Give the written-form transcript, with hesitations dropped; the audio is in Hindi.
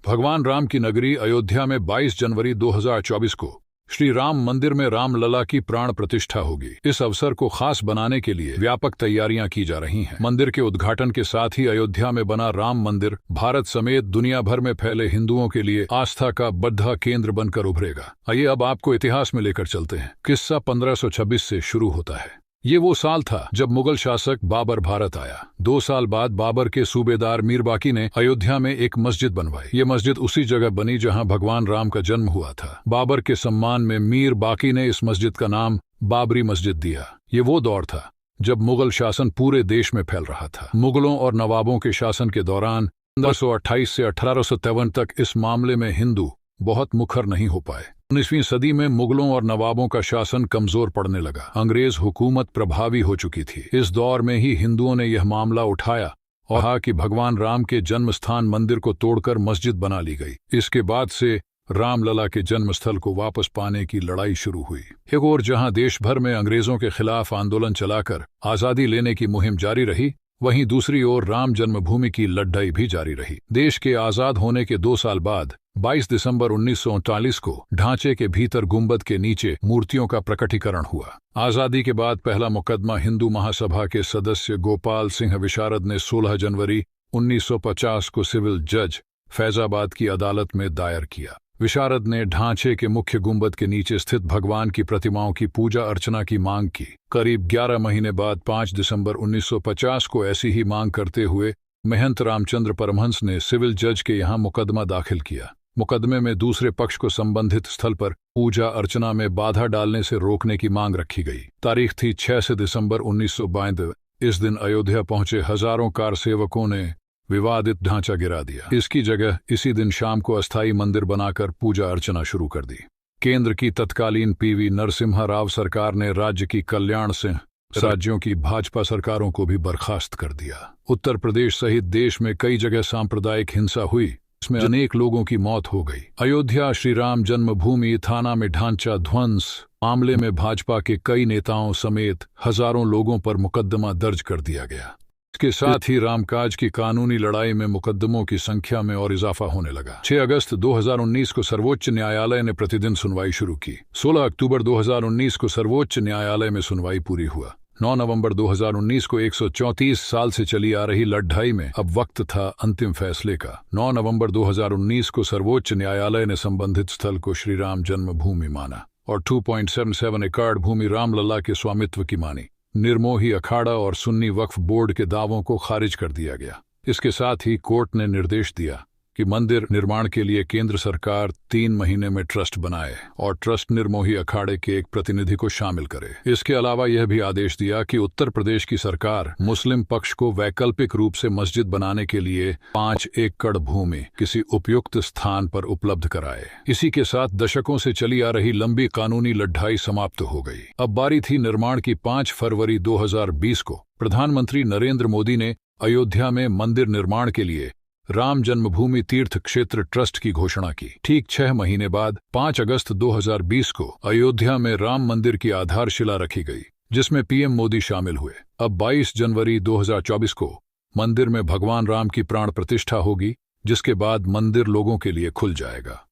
भगवान राम की नगरी अयोध्या में 22 जनवरी 2024 को श्री राम मंदिर में रामलला की प्राण प्रतिष्ठा होगी। इस अवसर को खास बनाने के लिए व्यापक तैयारियां की जा रही हैं। मंदिर के उद्घाटन के साथ ही अयोध्या में बना राम मंदिर भारत समेत दुनिया भर में फैले हिंदुओं के लिए आस्था का बड़ा केंद्र बनकर उभरेगा। आइए अब आपको इतिहास में लेकर चलते हैं। किस्सा 1526 से शुरू होता है। ये वो साल था जब मुगल शासक बाबर भारत आया। 2 साल बाद बाबर के सूबेदार मीर बाकी ने अयोध्या में एक मस्जिद बनवाई। ये मस्जिद उसी जगह बनी जहां भगवान राम का जन्म हुआ था। बाबर के सम्मान में मीर बाकी ने इस मस्जिद का नाम बाबरी मस्जिद दिया। ये वो दौर था जब मुगल शासन पूरे देश में फैल रहा था। मुगलों और नवाबों के शासन के दौरान 1528 से 1853 तक इस मामले में हिंदू बहुत मुखर नहीं हो पाए। 19वीं सदी में मुगलों और नवाबों का शासन कमजोर पड़ने लगा। अंग्रेज हुकूमत प्रभावी हो चुकी थी। इस दौर में ही हिंदुओं ने यह मामला उठाया और कहा कि भगवान राम के जन्म स्थान मंदिर को तोड़कर मस्जिद बना ली गई। इसके बाद से रामलला के जन्म स्थल को वापस पाने की लड़ाई शुरू हुई। एक ओर जहां देश भर में अंग्रेजों के खिलाफ आंदोलन चलाकर आजादी लेने की मुहिम जारी रही, वहीं दूसरी ओर राम जन्मभूमि की लड़ाई भी जारी रही। देश के आजाद होने के 2 साल बाद 22 दिसंबर 1939 को ढांचे के भीतर गुंबद के नीचे मूर्तियों का प्रकटीकरण हुआ। आजादी के बाद पहला मुकदमा हिंदू महासभा के सदस्य गोपाल सिंह विशारद ने 16 जनवरी 1950 को सिविल जज फैजाबाद की अदालत में दायर किया। विशारद ने ढांचे के मुख्य गुंबद के नीचे स्थित भगवान की प्रतिमाओं की पूजा अर्चना की मांग की। करीब 11 महीने बाद 5 दिसंबर 1950 को ऐसी ही मांग करते हुए महंत रामचंद्र परमहंस ने सिविल जज के यहाँ मुकदमा दाखिल किया। मुकदमे में दूसरे पक्ष को संबंधित स्थल पर पूजा अर्चना में बाधा डालने से रोकने की मांग रखी गई। तारीख थी 6 दिसंबर 1952। इस दिन अयोध्या पहुंचे हजारों कार सेवकों ने विवादित ढांचा गिरा दिया। इसकी जगह इसी दिन शाम को अस्थायी मंदिर बनाकर पूजा अर्चना शुरू कर दी। केंद्र की तत्कालीन पीवी नरसिम्हा राव सरकार ने राज्य की कल्याण सिंह राज्यों की भाजपा सरकारों को भी बर्खास्त कर दिया। उत्तर प्रदेश सहित देश में कई जगह सांप्रदायिक हिंसा हुई, इसमें अनेक लोगों की मौत हो गई। अयोध्या श्री राम जन्मभूमि थाना में ढांचा ध्वंस मामले में भाजपा के कई नेताओं समेत हजारों लोगों पर मुकदमा दर्ज कर दिया गया। इसके साथ ही रामकाज की कानूनी लड़ाई में मुकदमों की संख्या में और इजाफा होने लगा। 6 अगस्त 2019 को सर्वोच्च न्यायालय ने प्रतिदिन सुनवाई शुरू की। 16 अक्टूबर 2019 को सर्वोच्च न्यायालय में सुनवाई पूरी हुआ। 9 नवंबर 2019 को 134 साल से चली आ रही लड़ाई में अब वक्त था अंतिम फैसले का। 9 नवंबर 2019 को सर्वोच्च न्यायालय ने संबंधित स्थल को श्री राम जन्मभूमि माना और 2.77 एकड़ भूमि रामलला के स्वामित्व की मानी। निर्मोही अखाड़ा और सुन्नी वक्फ बोर्ड के दावों को खारिज कर दिया गया। इसके साथ ही कोर्ट ने निर्देश दिया कि मंदिर निर्माण के लिए केंद्र सरकार 3 महीने में ट्रस्ट बनाए और ट्रस्ट निर्मोही अखाड़े के एक प्रतिनिधि को शामिल करे। इसके अलावा यह भी आदेश दिया कि उत्तर प्रदेश की सरकार मुस्लिम पक्ष को वैकल्पिक रूप से मस्जिद बनाने के लिए 5 एकड़ भूमि किसी उपयुक्त स्थान पर उपलब्ध कराए। इसी के साथ दशकों से चली आ रही लंबी कानूनी लड़ाई समाप्त हो गई। अब बारी थी निर्माण की। 5 फरवरी 2020 को प्रधानमंत्री नरेंद्र मोदी ने अयोध्या में मंदिर निर्माण के लिए राम जन्मभूमि तीर्थ क्षेत्र ट्रस्ट की घोषणा की। ठीक 6 महीने बाद 5 अगस्त 2020 को अयोध्या में राम मंदिर की आधारशिला रखी गई, जिसमें पीएम मोदी शामिल हुए। अब 22 जनवरी 2024 को मंदिर में भगवान राम की प्राण प्रतिष्ठा होगी, जिसके बाद मंदिर लोगों के लिए खुल जाएगा।